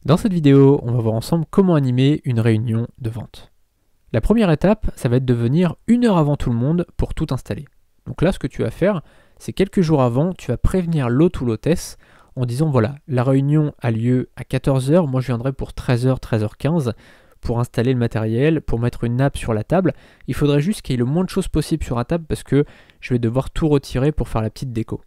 Dans cette vidéo, on va voir ensemble comment animer une réunion de vente. La première étape, ça va être de venir 1 heure avant tout le monde pour tout installer. Donc là, ce que tu vas faire, c'est quelques jours avant, tu vas prévenir l'hôte ou l'hôtesse en disant voilà, la réunion a lieu à 14 h, moi je viendrai pour 13 h, 13 h 15 pour installer le matériel, pour mettre une nappe sur la table. Il faudrait juste qu'il y ait le moins de choses possible sur la table parce que je vais devoir tout retirer pour faire la petite déco.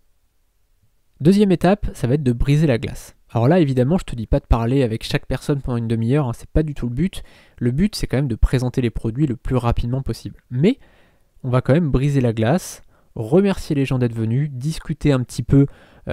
Deuxième étape, ça va être de briser la glace. Alors là, évidemment, je te dis pas de parler avec chaque personne pendant une demi-heure, hein, c'est pas du tout le but. Le but, c'est quand même de présenter les produits le plus rapidement possible. Mais on va quand même briser la glace, remercier les gens d'être venus, discuter un petit peu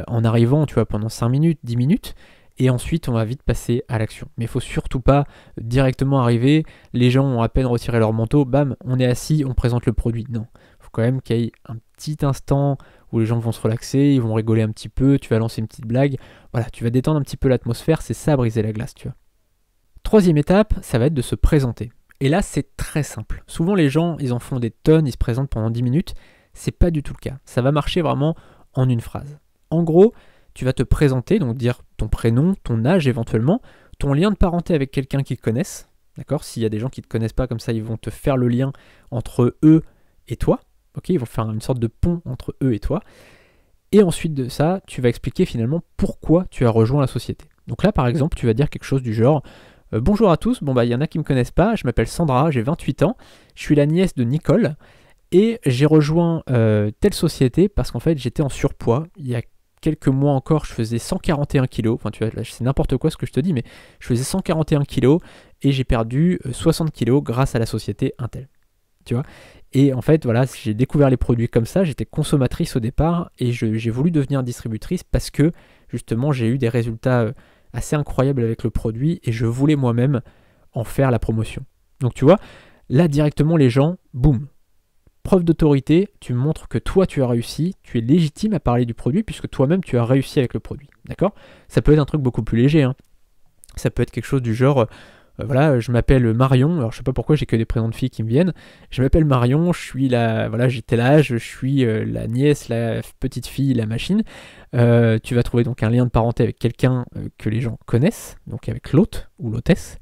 en arrivant, tu vois, pendant 5 minutes, 10 minutes, et ensuite on va vite passer à l'action. Mais il faut surtout pas directement arriver, les gens ont à peine retiré leur manteau, bam, on est assis, on présente le produit. Non, il faut quand même qu'il y ait un petit instant où les gens vont se relaxer, ils vont rigoler un petit peu, tu vas lancer une petite blague, voilà, tu vas détendre un petit peu l'atmosphère, c'est ça briser la glace, tu vois. Troisième étape, ça va être de se présenter. Et là, c'est très simple. Souvent, les gens, ils en font des tonnes, ils se présentent pendant 10 minutes. C'est pas du tout le cas. Ça va marcher vraiment en une phrase. En gros, tu vas te présenter, donc dire ton prénom, ton âge éventuellement, ton lien de parenté avec quelqu'un qu'ils connaissent. D'accord ? S'il y a des gens qui ne te connaissent pas comme ça, ils vont te faire le lien entre eux et toi. Ok ? Ils vont faire une sorte de pont entre eux et toi. Et ensuite de ça, tu vas expliquer finalement pourquoi tu as rejoint la société. Donc là, par exemple, tu vas dire quelque chose du genre bonjour à tous, il y en a qui ne me connaissent pas, je m'appelle Sandra, j'ai 28 ans, je suis la nièce de Nicole et j'ai rejoint telle société parce qu'en fait j'étais en surpoids. Il y a quelques mois encore, je faisais 141 kg, enfin tu vois, là, c'est n'importe quoi ce que je te dis, mais je faisais 141 kg et j'ai perdu 60 kg grâce à la société Intel. Tu vois ? Et en fait, voilà, j'ai découvert les produits comme ça, j'étais consommatrice au départ et j'ai voulu devenir distributrice parce que justement j'ai eu des résultats assez incroyables avec le produit et je voulais moi-même en faire la promotion. Donc tu vois, là directement les gens, boum, preuve d'autorité, tu montres que toi tu as réussi, tu es légitime à parler du produit puisque toi-même tu as réussi avec le produit. D'accord ? Ça peut être un truc beaucoup plus léger, hein. Ça peut être quelque chose du genre voilà, je m'appelle Marion, alors je sais pas pourquoi j'ai que des prénoms de filles qui me viennent. Je m'appelle Marion, je suis j'ai tel âge, je suis la nièce, la petite fille, la machine. Tu vas trouver donc un lien de parenté avec quelqu'un que les gens connaissent, donc avec l'hôte ou l'hôtesse.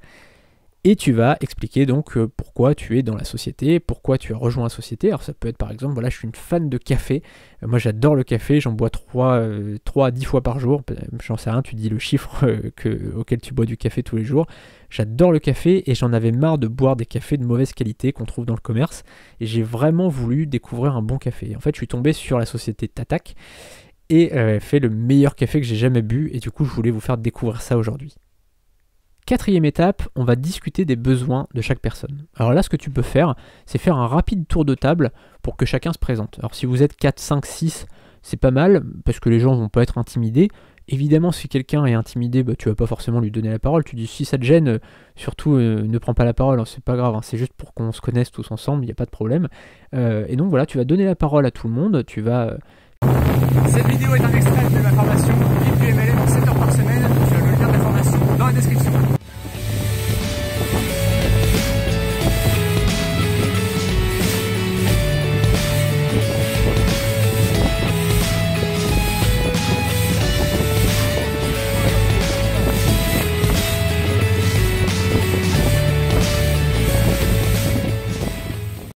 Et tu vas expliquer donc pourquoi tu es dans la société, pourquoi tu as rejoint la société. Alors ça peut être par exemple, voilà, je suis une fan de café. Moi j'adore le café, j'en bois 3 à 10 fois par jour. J'en sais rien, tu dis le chiffre auquel tu bois du café tous les jours. J'adore le café et j'en avais marre de boire des cafés de mauvaise qualité qu'on trouve dans le commerce. Et j'ai vraiment voulu découvrir un bon café. En fait, je suis tombé sur la société Tatac et fait le meilleur café que j'ai jamais bu. Et du coup, je voulais vous faire découvrir ça aujourd'hui. Quatrième étape, on va discuter des besoins de chaque personne. Alors là, ce que tu peux faire, c'est faire un rapide tour de table pour que chacun se présente. Alors si vous êtes 4, 5, 6, c'est pas mal, parce que les gens vont pas être intimidés. Évidemment, si quelqu'un est intimidé, tu vas pas forcément lui donner la parole. Tu dis, si ça te gêne, surtout ne prends pas la parole, hein, c'est pas grave, hein, c'est juste pour qu'on se connaisse tous ensemble, il n'y a pas de problème. Et donc voilà, tu vas donner la parole à tout le monde, tu vas... Cette vidéo est un extrait de ma formation Vivre du MLM en 7 heures par semaine. Tu as le lien de la formation dans la description.